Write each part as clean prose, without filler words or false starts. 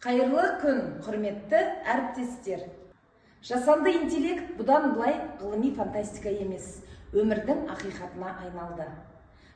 Қайырлы күн, құрметті әріптестер. Жасанды интеллект бұдан былай ғылыми фантастика емес, өмірдің ақиқатына айналды.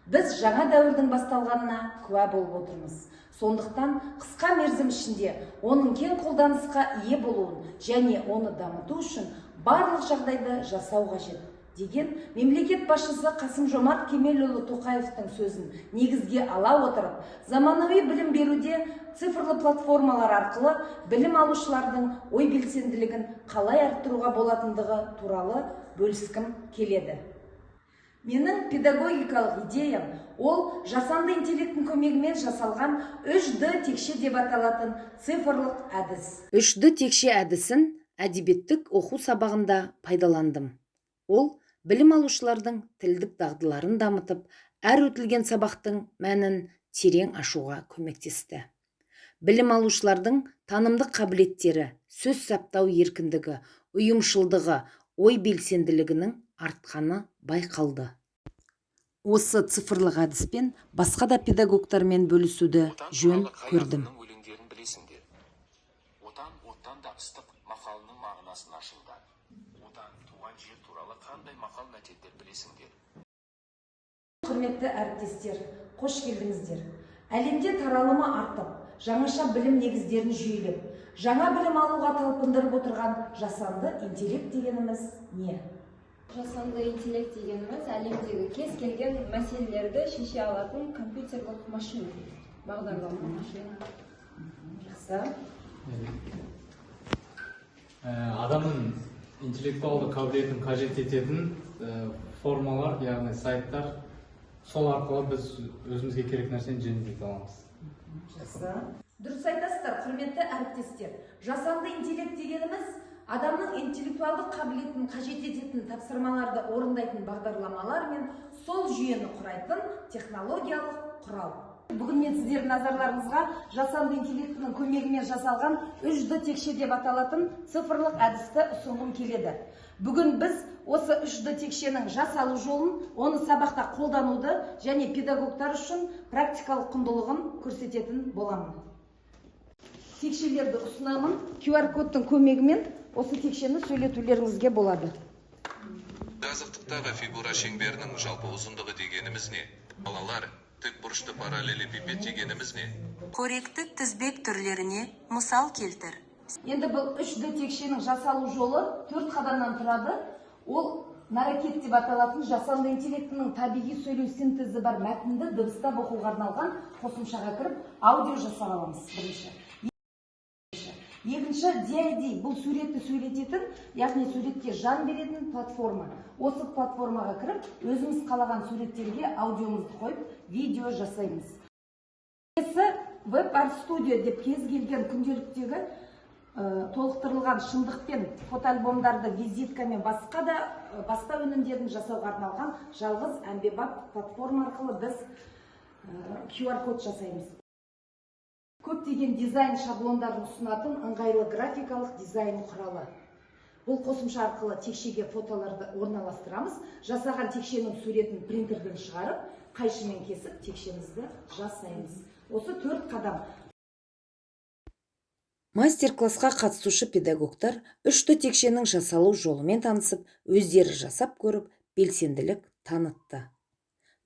Біз жаңа дәуірдің басталғанына куә болып отырмыз. Сондықтан қысқа мерзім ішінде оның кең қолданысқа ие болуын және оны дамыту үшін барлық жағдайды жасау қажет деген мемлекет басшысы Қасым-Жомарт Кемелұлы Тоқаевтың сөзін негізге ала отырып, заманауи білім беруде цифрлы платформалар арқылы білім алушылардың ой белсенділігін қалай арттыруға болатындығы туралы бөліскім келеді. Менің педагогикалық идеям ол жасанды интеллекттің көмегімен жасалған 3D текше деп аталатын цифрлық әдіс. 3D текше әдісін әдебиеттік оқу сабағында пайдаландым. Ол білім алушылардың тілдік дағдыларын дамытып, әр өтілген сабақтың мәнін терең ашуға көмектесті. Білім алушылардың танымдық қабілеттері, сөз саптау еркіндігі, ұйымшылдығы, ой белсенділігінің артқаны байқалды. Осы цифрлық әдіспен басқа да педагогтармен бөлісуді жөн көрдім. Отан оттан да ыстық мақалының мағынасын ашыңдар. Отан туған жер туралы қандай мақал мәтелдер білесіңдер? Құрметті әріптестер, қош келдіңіздер. Әлемде таралымы артып, жаңаша білім негіздерін жүйелеп, жаңа білім алуға талпындырып отырған жасанды интеллект дегеніміз не? Жасанды интеллект дегеніміз әлемдегі кез келген мәселелерді шеше алатын компьютерлік машина, бағдарлама машина. Жақсы. Адамның интеллектуалды қабілетін қажет ететін формалар, яғни сайттар, сол арқылы біз өзімізге керек нәрсені жеңілдете аламыз. Жақсы. Дұрыс айтасыздар, құрметті әріптестер. Жасанды интеллект дегеніміз адамның интеллектуалдық қабілетін қажет ететін тапсырмаларды орындайтын бағдарламалар мен сол жүйені құрайтын технологиялық құрал. Бүгін мен сіздердің назарларыңызға жасанды интеллектінің көмегімен жасалған 3D текше деп аталатын цифрлық әдісті ұсынғым келеді. Бүгін біз осы 3D текшенің жасалу жолын, оны сабақта қолдануды және педагогтар үшін практикалық құндылығын көрсететін боламын. Текшелерді ұсынамын. QR-кодтың көмегімен осы текшені сөйлетулеріңізге болады. Жазықтықтағы фигура шеңберінің жалпы ұзындығы дегеніміз не? Балалар, тік бұрышты параллелепипед дегеніміз не? Қоректі тізбек түрлеріне мысал келтір. Енді бұл 3D текшенің жасалу жолы 4 қадамнан тұрады. Ол наракет деп аталатын жасанды интеллектінің табиғи сөйлеу синтезі бар мәтінді дыбыстап оқуға арналған қосымшаға кіріп, аудио жасап аламыз бірінші. Екінші DID, бұл суретті сөйлететін, яғни суретке жан беретін платформа. Осы платформаға кіріп, өзіміз қалаған суреттерге аудиомызды қойып, видео жасаймыз. Web Art Studio деп кез келген күнделіктегі толықтырылған шындықпен фотоальбомдарды, визиткамен басқа өнімдерін жасауға арналған жалғыз әмбебап платформа арқылы біз QR-код жасаймыз. Көптеген дизайн шаблондарын ұсынатын ыңғайлы графикалық дизайн құралы. Бұл қосымша арқылы текшеге фотоларды орналастырамыз, жасаған текшенің суретін принтерден шығарып, қайшымен кесіп текшемізді жасаймыз. Осы 4 қадам. Мастер-классқа қатысушы педагогтар 3D текшенің жасалу жолымен танысып, өздері жасап көріп, белсенділік танытты.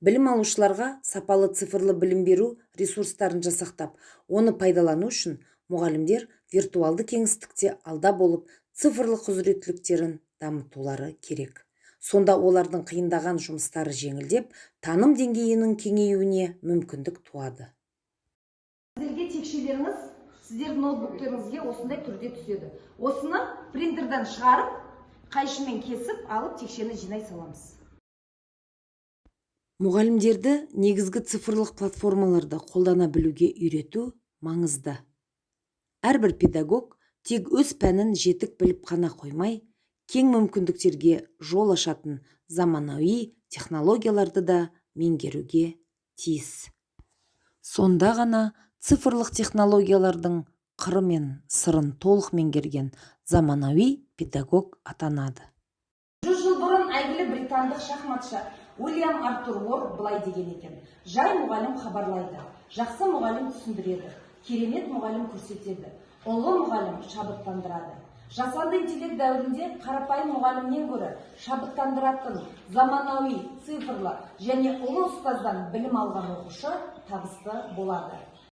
Білім алушыларға сапалы цифрлы білім беру ресурстарын жасақтап, оны пайдалану үшін мұғалімдер виртуалды кеңістікте алда болып, цифрлық құзыреттіліктерін дамытулары керек. Сонда олардың қиындаған жұмыстары жеңілдеп, таным деңгейінің кеңеюіне мүмкіндік туады. Әзірге текшелеріңіз сіздердің ноутбуктеріңізге осындай түрде түседі. Осыны принтерден шығарып, қайшымен кесіп, алып текшені жинай саламыз. Мұғалімдерді негізгі цифрлық платформаларды қолдана білуге үйрету маңызды. Әрбір педагог тек өз пәнін жетік біліп қана қоймай, кең мүмкіндіктерге жол ашатын заманауи технологияларды да меңгеруге тиіс. Сонда ғана цифрлық технологиялардың қыры мен сырын толық меңгерген заманауи педагог атанады. 100 жыл бұрын әйгілі британдық шахматшы Уильям Артур Уорд былай деген екен: жай мұғалім хабарлайды, жақсы мұғалім түсіндіреді, керемет мұғалім көрсетеді. Ұлы мұғалім шабыттандырады. Жасанды интеллект дәуірінде қарапайым мұғалімнен көрі шабыттандыратын заманауи, цифрлы және ұлы ұстаздан білім алған оқушы табысты болады.